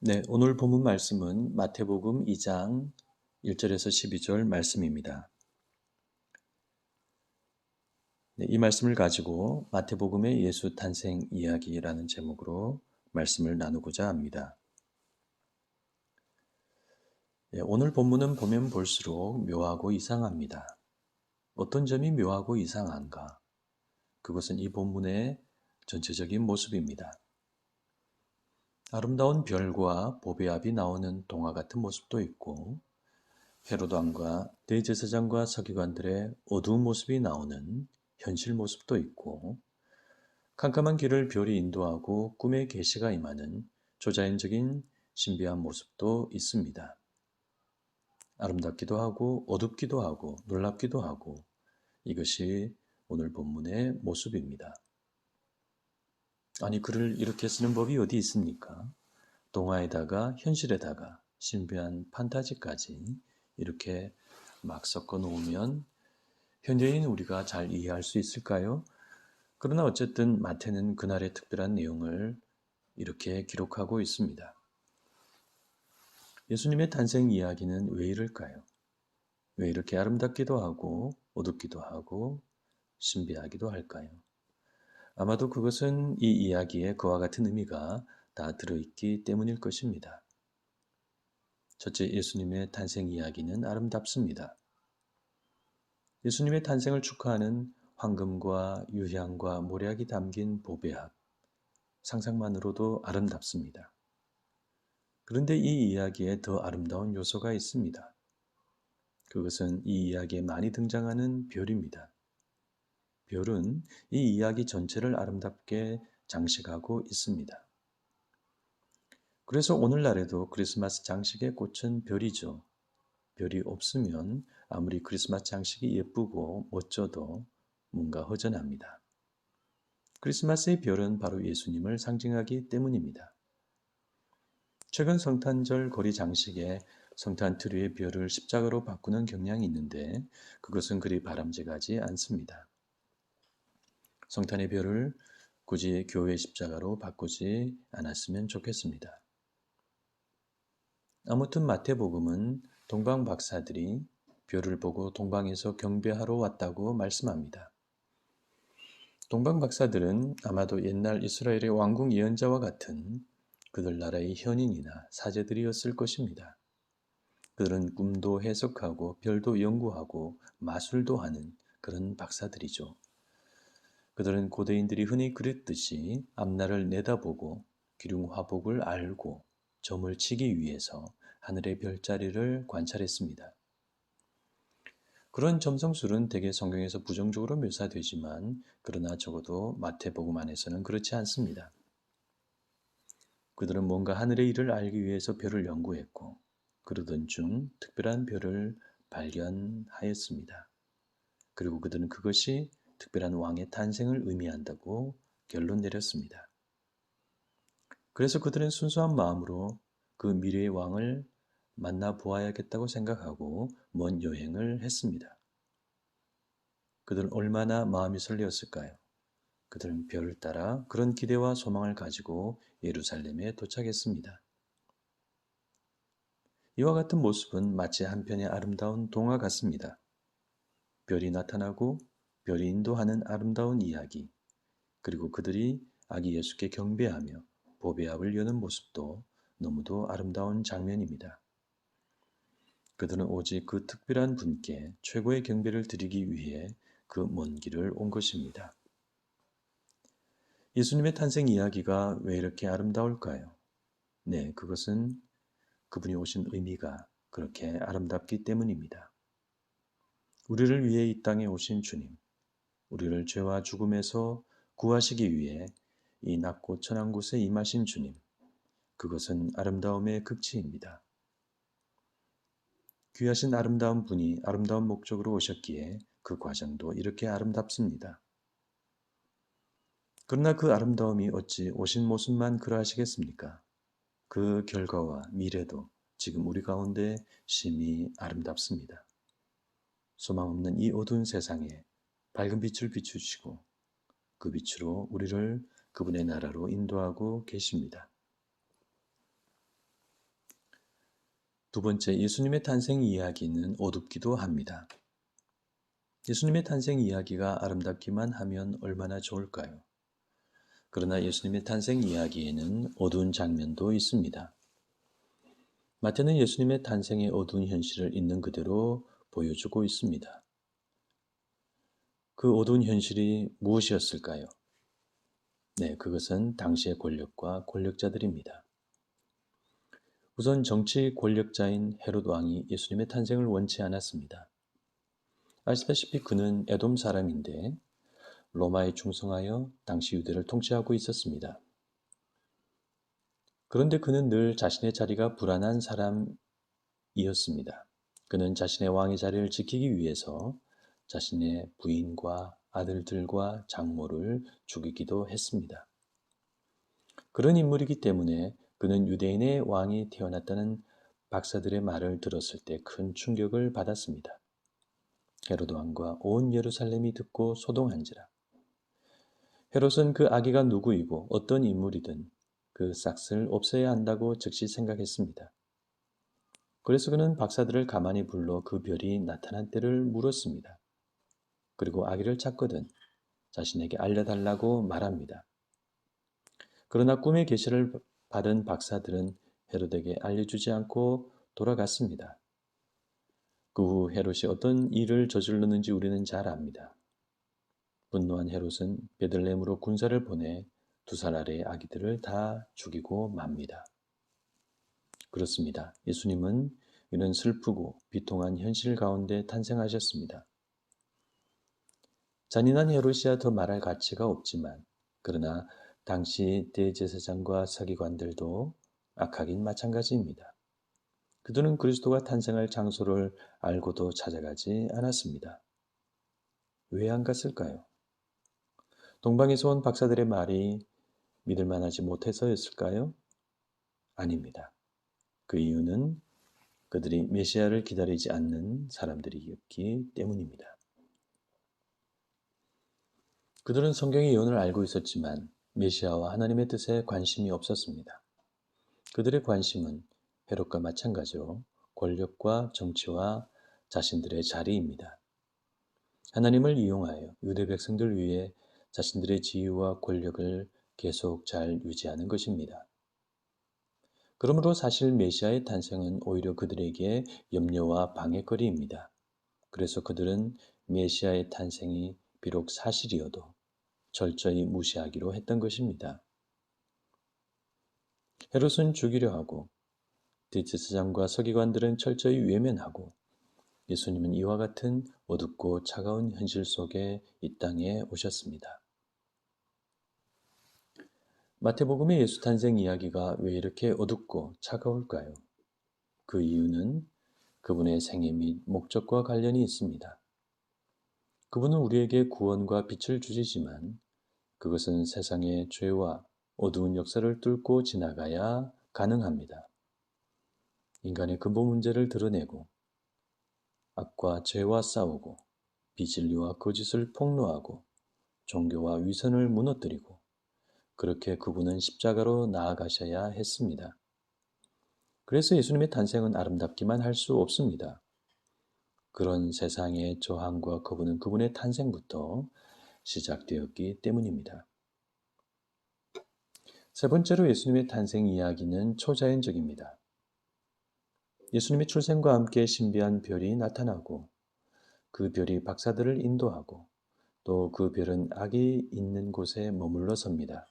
네, 오늘 본문 말씀은 마태복음 2장 1절에서 12절 말씀입니다. 네, 이 말씀을 가지고 마태복음의 예수 탄생 이야기라는 제목으로 말씀을 나누고자 합니다. 네, 오늘 본문은 보면 볼수록 묘하고 이상합니다. 어떤 점이 묘하고 이상한가? 그것은 이 본문의 전체적인 모습입니다. 아름다운 별과 보배압이 나오는 동화 같은 모습도 있고, 헤롯 왕과 대제사장과 서기관들의 어두운 모습이 나오는 현실 모습도 있고, 캄캄한 길을 별이 인도하고 꿈의 계시가 임하는 초자연적인 신비한 모습도 있습니다. 아름답기도 하고 어둡기도 하고 놀랍기도 하고, 이것이 오늘 본문의 모습입니다. 아니, 글을 이렇게 쓰는 법이 어디 있습니까? 동화에다가 현실에다가 신비한 판타지까지 이렇게 막 섞어 놓으면 현대인 우리가 잘 이해할 수 있을까요? 그러나 어쨌든 마태는 그날의 특별한 내용을 이렇게 기록하고 있습니다. 예수님의 탄생 이야기는 왜 이럴까요? 왜 이렇게 아름답기도 하고 어둡기도 하고 신비하기도 할까요? 아마도 그것은 이 이야기에 그와 같은 의미가 다 들어있기 때문일 것입니다. 첫째, 예수님의 탄생 이야기는 아름답습니다. 예수님의 탄생을 축하하는 황금과 유향과 모략이 담긴 보배합, 상상만으로도 아름답습니다. 그런데 이 이야기에 더 아름다운 요소가 있습니다. 그것은 이 이야기에 많이 등장하는 별입니다. 별은 이 이야기 전체를 아름답게 장식하고 있습니다. 그래서 오늘날에도 크리스마스 장식의 꽃은 별이죠. 별이 없으면 아무리 크리스마스 장식이 예쁘고 멋져도 뭔가 허전합니다. 크리스마스의 별은 바로 예수님을 상징하기 때문입니다. 최근 성탄절 거리 장식에 성탄 트리의 별을 십자가로 바꾸는 경향이 있는데 그것은 그리 바람직하지 않습니다. 성탄의 별을 굳이 교회 십자가로 바꾸지 않았으면 좋겠습니다. 아무튼 마태복음은 동방 박사들이 별을 보고 동방에서 경배하러 왔다고 말씀합니다. 동방 박사들은 아마도 옛날 이스라엘의 왕궁 예언자와 같은 그들 나라의 현인이나 사제들이었을 것입니다. 그들은 꿈도 해석하고 별도 연구하고 마술도 하는 그런 박사들이죠. 그들은 고대인들이 흔히 그랬듯이 앞날을 내다보고 기륭화복을 알고 점을 치기 위해서 하늘의 별자리를 관찰했습니다. 그런 점성술은 대개 성경에서 부정적으로 묘사되지만 그러나 적어도 마태복음 안에서는 그렇지 않습니다. 그들은 뭔가 하늘의 일을 알기 위해서 별을 연구했고 그러던 중 특별한 별을 발견하였습니다. 그리고 그들은 그것이 특별한 왕의 탄생을 의미한다고 결론 내렸습니다. 그래서 그들은 순수한 마음으로 그 미래의 왕을 만나 보아야겠다고 생각하고 먼 여행을 했습니다. 그들은 얼마나 마음이 설레었을까요? 그들은 별을 따라 그런 기대와 소망을 가지고 예루살렘에 도착했습니다. 이와 같은 모습은 마치 한편의 아름다운 동화 같습니다. 별이 나타나고 별이 인도하는 아름다운 이야기, 그리고 그들이 아기 예수께 경배하며 보배압을 여는 모습도 너무도 아름다운 장면입니다. 그들은 오직 그 특별한 분께 최고의 경배를 드리기 위해 그 먼 길을 온 것입니다. 예수님의 탄생 이야기가 왜 이렇게 아름다울까요? 네, 그것은 그분이 오신 의미가 그렇게 아름답기 때문입니다. 우리를 위해 이 땅에 오신 주님, 우리를 죄와 죽음에서 구하시기 위해 이 낮고 천한 곳에 임하신 주님, 그것은 아름다움의 극치입니다. 귀하신 아름다운 분이 아름다운 목적으로 오셨기에 그 과정도 이렇게 아름답습니다. 그러나 그 아름다움이 어찌 오신 모습만 그러하시겠습니까? 그 결과와 미래도 지금 우리 가운데 심히 아름답습니다. 소망 없는 이 어두운 세상에 밝은 빛을 비추시고 그 빛으로 우리를 그분의 나라로 인도하고 계십니다. 두 번째, 예수님의 탄생 이야기는 어둡기도 합니다. 예수님의 탄생 이야기가 아름답기만 하면 얼마나 좋을까요? 그러나 예수님의 탄생 이야기에는 어두운 장면도 있습니다. 마태는 예수님의 탄생의 어두운 현실을 있는 그대로 보여주고 있습니다. 그 어두운 현실이 무엇이었을까요? 네, 그것은 당시의 권력과 권력자들입니다. 우선 정치 권력자인 헤롯 왕이 예수님의 탄생을 원치 않았습니다. 아시다시피 그는 에돔 사람인데 로마에 충성하여 당시 유대를 통치하고 있었습니다. 그런데 그는 늘 자신의 자리가 불안한 사람이었습니다. 그는 자신의 왕의 자리를 지키기 위해서 자신의 부인과 아들들과 장모를 죽이기도 했습니다. 그런 인물이기 때문에 그는 유대인의 왕이 태어났다는 박사들의 말을 들었을 때 큰 충격을 받았습니다. 헤롯 왕과 온 예루살렘이 듣고 소동한지라. 헤롯은 그 아기가 누구이고 어떤 인물이든 그 싹을 없애야 한다고 즉시 생각했습니다. 그래서 그는 박사들을 가만히 불러 그 별이 나타난 때를 물었습니다. 그리고 아기를 찾거든 자신에게 알려달라고 말합니다. 그러나 꿈의 계시를 받은 박사들은 헤롯에게 알려주지 않고 돌아갔습니다. 그 후 헤롯이 어떤 일을 저질렀는지 우리는 잘 압니다. 분노한 헤롯은 베들레헴으로 군사를 보내 2살 아래의 아기들을 다 죽이고 맙니다. 그렇습니다. 예수님은 이런 슬프고 비통한 현실 가운데 탄생하셨습니다. 잔인한 헤롯이야 더 말할 가치가 없지만 그러나 당시 대제사장과 서기관들도 악하긴 마찬가지입니다. 그들은 그리스도가 탄생할 장소를 알고도 찾아가지 않았습니다. 왜 안 갔을까요? 동방에서 온 박사들의 말이 믿을 만하지 못해서였을까요? 아닙니다. 그 이유는 그들이 메시아를 기다리지 않는 사람들이었기 때문입니다. 그들은 성경의 예언을 알고 있었지만 메시아와 하나님의 뜻에 관심이 없었습니다. 그들의 관심은 헤롯과 마찬가지로 권력과 정치와 자신들의 자리입니다. 하나님을 이용하여 유대 백성들 위해 자신들의 지위와 권력을 계속 잘 유지하는 것입니다. 그러므로 사실 메시아의 탄생은 오히려 그들에게 염려와 방해거리입니다. 그래서 그들은 메시아의 탄생이 비록 사실이어도 철저히 무시하기로 했던 것입니다. 헤롯은 죽이려 하고 대제사장과 서기관들은 철저히 외면하고 예수님은 이와 같은 어둡고 차가운 현실 속에 이 땅에 오셨습니다. 마태복음의 예수 탄생 이야기가 왜 이렇게 어둡고 차가울까요? 그 이유는 그분의 생애 및 목적과 관련이 있습니다. 그분은 우리에게 구원과 빛을 주시지만 그것은 세상의 죄와 어두운 역사를 뚫고 지나가야 가능합니다. 인간의 근본 문제를 드러내고 악과 죄와 싸우고 비진리와 거짓을 폭로하고 종교와 위선을 무너뜨리고 그렇게 그분은 십자가로 나아가셔야 했습니다. 그래서 예수님의 탄생은 아름답기만 할 수 없습니다. 그런 세상의 저항과 거부는 그분의 탄생부터 시작되었기 때문입니다. 세 번째로 예수님의 탄생 이야기는 초자연적입니다. 예수님의 출생과 함께 신비한 별이 나타나고 그 별이 박사들을 인도하고 또 그 별은 아기 있는 곳에 머물러 섭니다.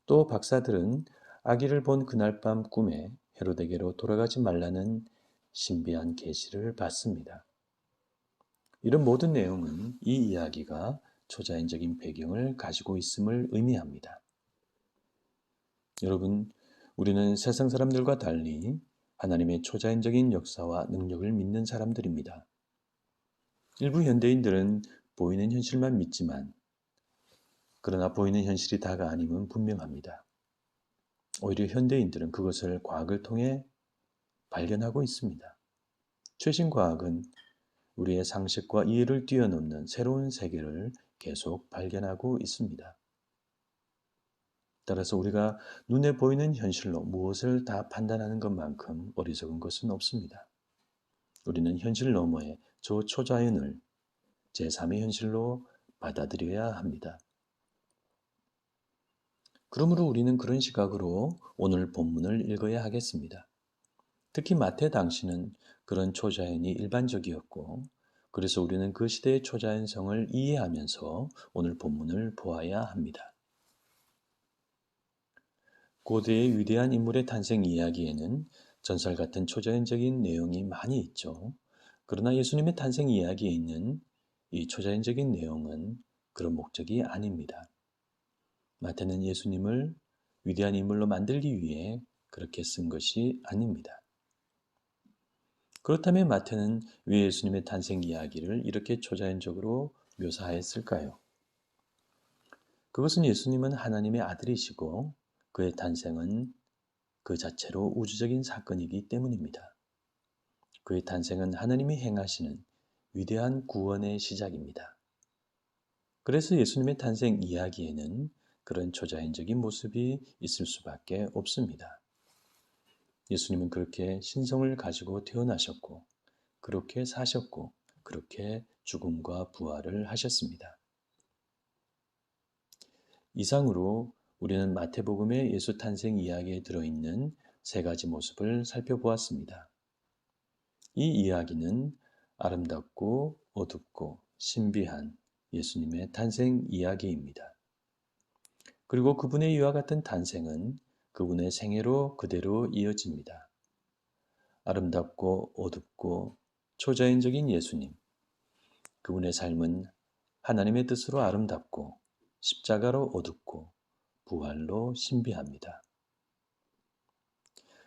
또 박사들은 아기를 본 그날 밤 꿈에 헤롯에게로 돌아가지 말라는 신비한 계시를 받습니다. 이런 모든 내용은 이 이야기가 초자연적인 배경을 가지고 있음을 의미합니다. 여러분, 우리는 세상 사람들과 달리 하나님의 초자연적인 역사와 능력을 믿는 사람들입니다. 일부 현대인들은 보이는 현실만 믿지만 그러나 보이는 현실이 다가 아님은 분명합니다. 오히려 현대인들은 그것을 과학을 통해 발견하고 있습니다. 최신 과학은 우리의 상식과 이해를 뛰어넘는 새로운 세계를 계속 발견하고 있습니다. 따라서 우리가 눈에 보이는 현실로 무엇을 다 판단하는 것만큼 어리석은 것은 없습니다. 우리는 현실 너머의 저 초자연을 제3의 현실로 받아들여야 합니다. 그러므로 우리는 그런 시각으로 오늘 본문을 읽어야 하겠습니다. 특히 마태 당시는 그런 초자연이 일반적이었고, 그래서 우리는 그 시대의 초자연성을 이해하면서 오늘 본문을 보아야 합니다. 고대의 위대한 인물의 탄생 이야기에는 전설 같은 초자연적인 내용이 많이 있죠. 그러나 예수님의 탄생 이야기에 있는 이 초자연적인 내용은 그런 목적이 아닙니다. 마태는 예수님을 위대한 인물로 만들기 위해 그렇게 쓴 것이 아닙니다. 그렇다면 마태는 왜 예수님의 탄생 이야기를 이렇게 초자연적으로 묘사했을까요? 그것은 예수님은 하나님의 아들이시고 그의 탄생은 그 자체로 우주적인 사건이기 때문입니다. 그의 탄생은 하나님이 행하시는 위대한 구원의 시작입니다. 그래서 예수님의 탄생 이야기에는 그런 초자연적인 모습이 있을 수밖에 없습니다. 예수님은 그렇게 신성을 가지고 태어나셨고, 그렇게 사셨고, 그렇게 죽음과 부활을 하셨습니다. 이상으로 우리는 마태복음의 예수 탄생 이야기에 들어있는 세 가지 모습을 살펴보았습니다. 이 이야기는 아름답고 어둡고 신비한 예수님의 탄생 이야기입니다. 그리고 그분의 이와 같은 탄생은 그분의 생애로 그대로 이어집니다. 아름답고 어둡고 초자연적인 예수님, 그분의 삶은 하나님의 뜻으로 아름답고 십자가로 어둡고 부활로 신비합니다.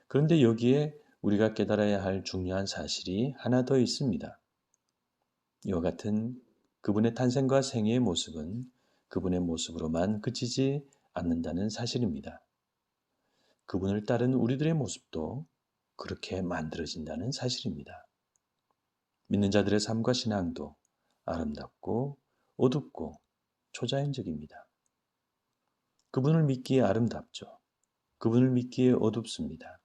그런데 여기에 우리가 깨달아야 할 중요한 사실이 하나 더 있습니다. 이와 같은 그분의 탄생과 생애의 모습은 그분의 모습으로만 그치지 않는다는 사실입니다. 그분을 따른 우리들의 모습도 그렇게 만들어진다는 사실입니다. 믿는 자들의 삶과 신앙도 아름답고 어둡고 초자연적입니다. 그분을 믿기에 아름답죠. 그분을 믿기에 어둡습니다.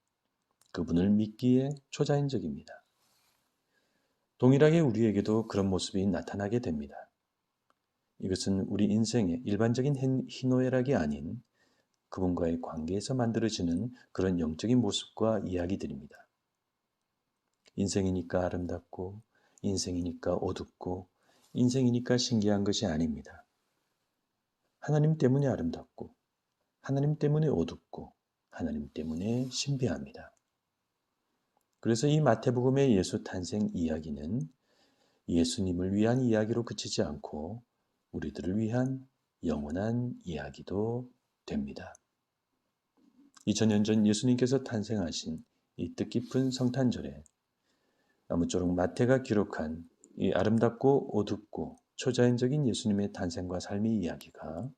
그분을 믿기에 초자연적입니다. 동일하게 우리에게도 그런 모습이 나타나게 됩니다. 이것은 우리 인생의 일반적인 희노애락이 아닌 그분과의 관계에서 만들어지는 그런 영적인 모습과 이야기들입니다. 인생이니까 아름답고, 인생이니까 어둡고, 인생이니까 신기한 것이 아닙니다. 하나님 때문에 아름답고, 하나님 때문에 어둡고, 하나님 때문에 신비합니다. 그래서 이 마태복음의 예수 탄생 이야기는 예수님을 위한 이야기로 그치지 않고 우리들을 위한 영원한 이야기도 됩니다. 2000년 전 예수님께서 탄생하신 이 뜻깊은 성탄절에 아무쪼록 마태가 기록한 이 아름답고 어둡고 초자연적인 예수님의 탄생과 삶의 이야기가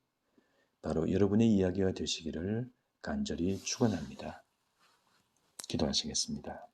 바로 여러분의 이야기가 되시기를 간절히 축원합니다. 기도하시겠습니다.